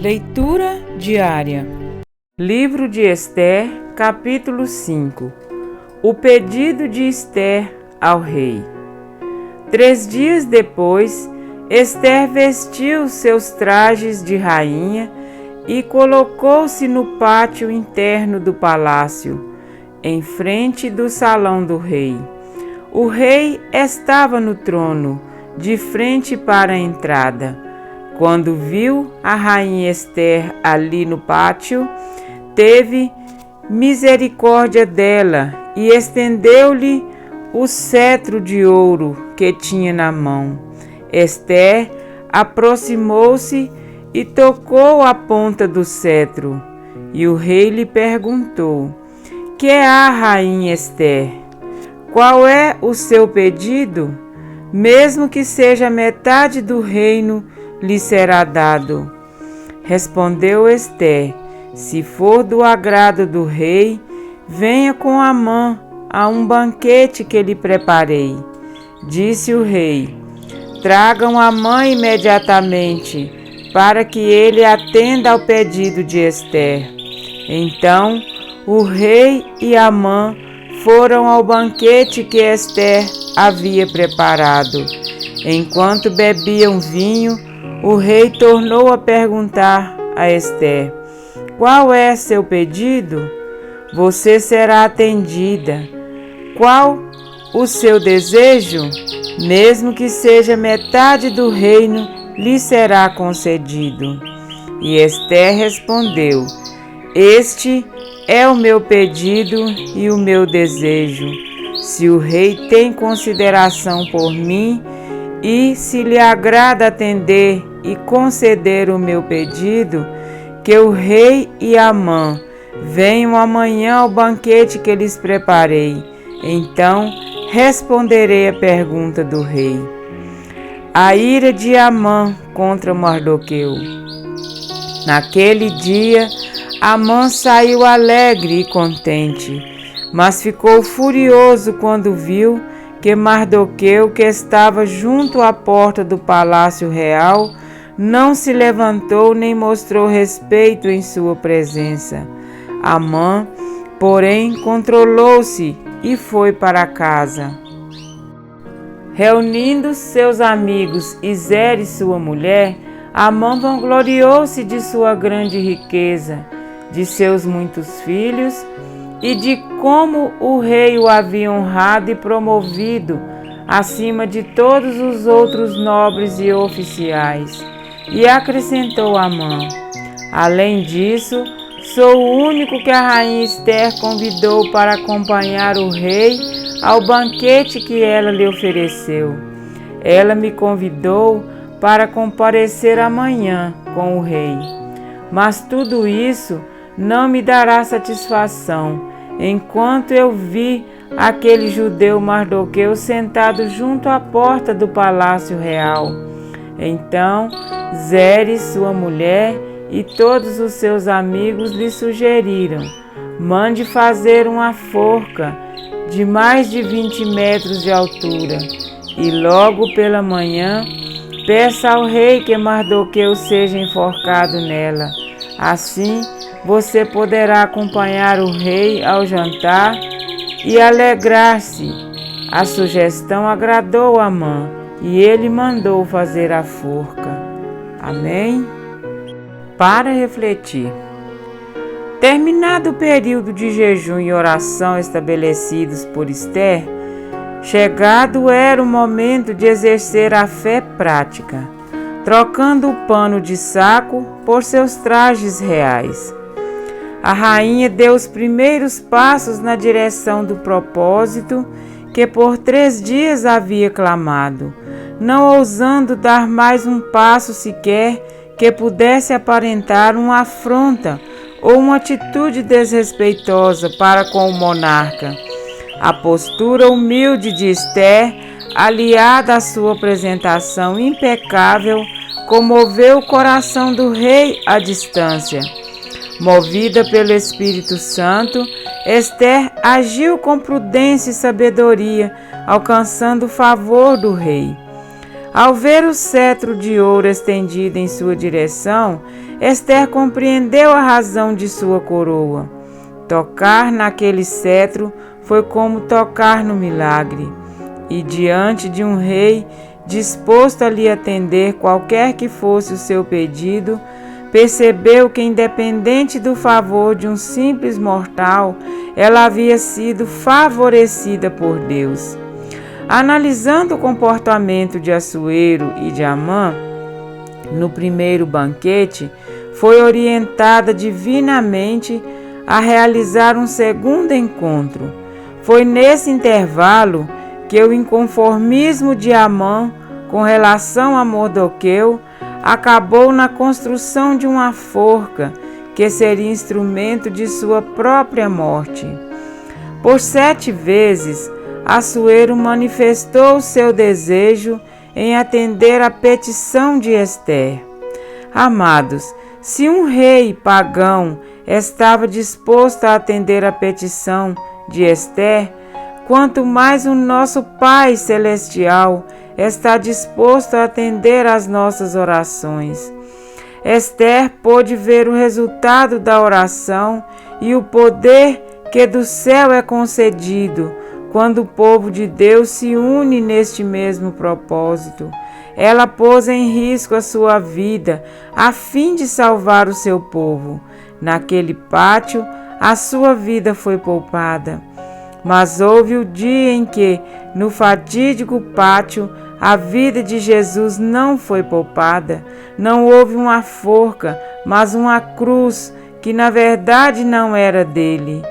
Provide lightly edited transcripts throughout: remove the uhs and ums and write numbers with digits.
Leitura diária. Livro de Ester, capítulo 5. O pedido de Ester ao rei. 3 dias depois, Ester vestiu seus trajes de rainha e colocou-se no pátio interno do palácio, em frente do salão do rei. O rei estava no trono, de frente para a entrada. Quando viu a rainha Ester ali no pátio, teve misericórdia dela e estendeu-lhe o cetro de ouro que tinha na mão. Ester aproximou-se e tocou a ponta do cetro. E o rei lhe perguntou: Que há, rainha Ester? Qual é o seu pedido? Mesmo que seja metade do reino, lhe será dado. Respondeu Ester: Se for do agrado do rei, venha com Amã a um banquete que lhe preparei. Disse o rei: Tragam Amã imediatamente, para que ele atenda ao pedido de Ester. Então o rei e Amã foram ao banquete que Ester havia preparado. Enquanto bebiam vinho, o rei tornou a perguntar a Ester: Qual é seu pedido? Você será atendida. Qual o seu desejo? Mesmo que seja metade do reino, lhe será concedido. E Ester respondeu: Este é o meu pedido e o meu desejo. Se o rei tem consideração por mim e se lhe agrada atender e conceder o meu pedido, que o rei e Amã venham amanhã ao banquete que lhes preparei. Então responderei a pergunta do rei. A ira de Amã contra Mardoqueu. Naquele dia, Amã saiu alegre e contente, mas ficou furioso quando viu que Mardoqueu, que estava junto à porta do palácio real, não se levantou nem mostrou respeito em sua presença. Amã, porém, controlou-se e foi para casa. Reunindo seus amigos e Zeres, sua mulher, Amã vangloriou-se de sua grande riqueza, de seus muitos filhos e de como o rei o havia honrado e promovido acima de todos os outros nobres e oficiais. E acrescentou Amã: Além disso, sou o único que a rainha Ester convidou para acompanhar o rei ao banquete que ela lhe ofereceu. Ela me convidou para comparecer amanhã com o rei. Mas tudo isso não me dará satisfação, enquanto eu vi aquele judeu Mardoqueu sentado junto à porta do palácio real. Então Zeres, sua mulher, e todos os seus amigos lhe sugeriram: Mande fazer uma forca de mais de 20 metros de altura, e logo pela manhã peça ao rei que Mardoqueu seja enforcado nela. Assim você poderá acompanhar o rei ao jantar e alegrar-se. A sugestão agradou a Amã e ele mandou fazer a forca. Amém? Para refletir. Terminado o período de jejum e oração estabelecidos por Ester, chegado era o momento de exercer a fé prática, trocando o pano de saco por seus trajes reais. A rainha deu os primeiros passos na direção do propósito que por 3 dias havia clamado, não ousando dar mais um passo sequer que pudesse aparentar uma afronta ou uma atitude desrespeitosa para com o monarca. A postura humilde de Ester, aliada à sua apresentação impecável, comoveu o coração do rei à distância. Movida pelo Espírito Santo, Ester agiu com prudência e sabedoria, alcançando o favor do rei. Ao ver o cetro de ouro estendido em sua direção, Ester compreendeu a razão de sua coroa. Tocar naquele cetro foi como tocar no milagre. E diante de um rei disposto a lhe atender qualquer que fosse o seu pedido, percebeu que, independente do favor de um simples mortal, ela havia sido favorecida por Deus. Analisando o comportamento de Assuero e de Amã no primeiro banquete, foi orientada divinamente a realizar um segundo encontro. Foi nesse intervalo que o inconformismo de Amã com relação a Mardoqueu acabou na construção de uma forca que seria instrumento de sua própria morte. Por 7 vezes, Assuero manifestou seu desejo em atender à petição de Ester. Amados, se um rei pagão estava disposto a atender à petição de Ester, quanto mais o nosso Pai Celestial está disposto a atender às nossas orações. Ester pôde ver o resultado da oração e o poder que do céu é concedido quando o povo de Deus se une neste mesmo propósito. Ela pôs em risco a sua vida a fim de salvar o seu povo. Naquele pátio, a sua vida foi poupada. Mas houve o dia em que, no fatídico pátio, a vida de Jesus não foi poupada. Não houve uma forca, mas uma cruz, que na verdade não era dele.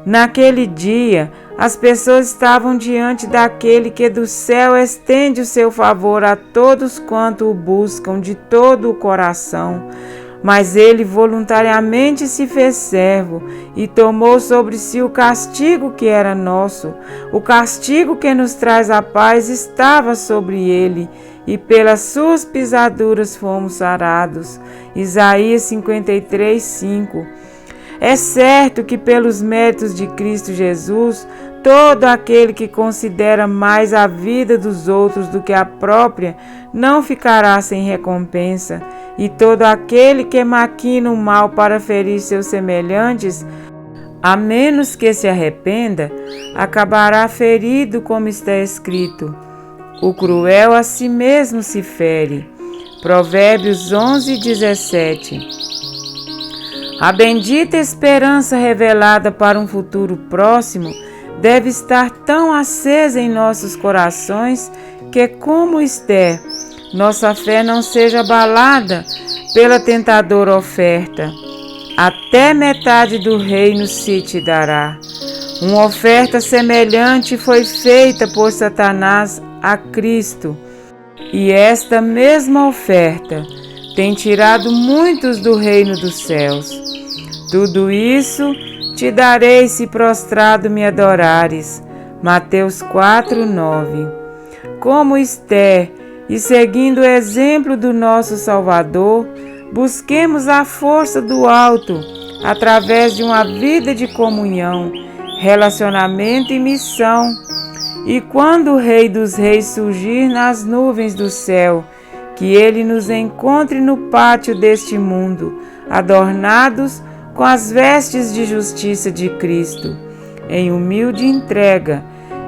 Naquele dia, as pessoas estavam diante daquele que do céu estende o seu favor a todos quanto o buscam de todo o coração. Mas ele voluntariamente se fez servo e tomou sobre si o castigo que era nosso. O castigo que nos traz a paz estava sobre ele, e pelas suas pisaduras fomos sarados. Isaías 53:5. É certo que pelos méritos de Cristo Jesus, todo aquele que considera mais a vida dos outros do que a própria não ficará sem recompensa, e todo aquele que maquina o mal para ferir seus semelhantes, a menos que se arrependa, acabará ferido, como está escrito: o cruel a si mesmo se fere. Provérbios 11:17. A bendita esperança revelada para um futuro próximo deve estar tão acesa em nossos corações que, como Ester, nossa fé não seja abalada pela tentadora oferta. Até metade do reino se te dará. Uma oferta semelhante foi feita por Satanás a Cristo, e esta mesma oferta tem tirado muitos do reino dos céus. Tudo isso te darei se prostrado me adorares. Mateus 4:9. Como Ester, e seguindo o exemplo do nosso Salvador, busquemos a força do alto através de uma vida de comunhão, relacionamento e missão. E quando o Rei dos Reis surgir nas nuvens do céu, que ele nos encontre no pátio deste mundo, adornados com as vestes de justiça de Cristo, em humilde entrega.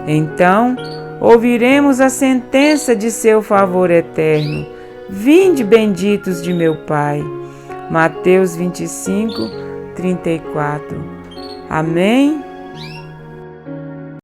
Então, ouviremos a sentença de seu favor eterno. Vinde, benditos de meu Pai. Mateus 25:34. Amém?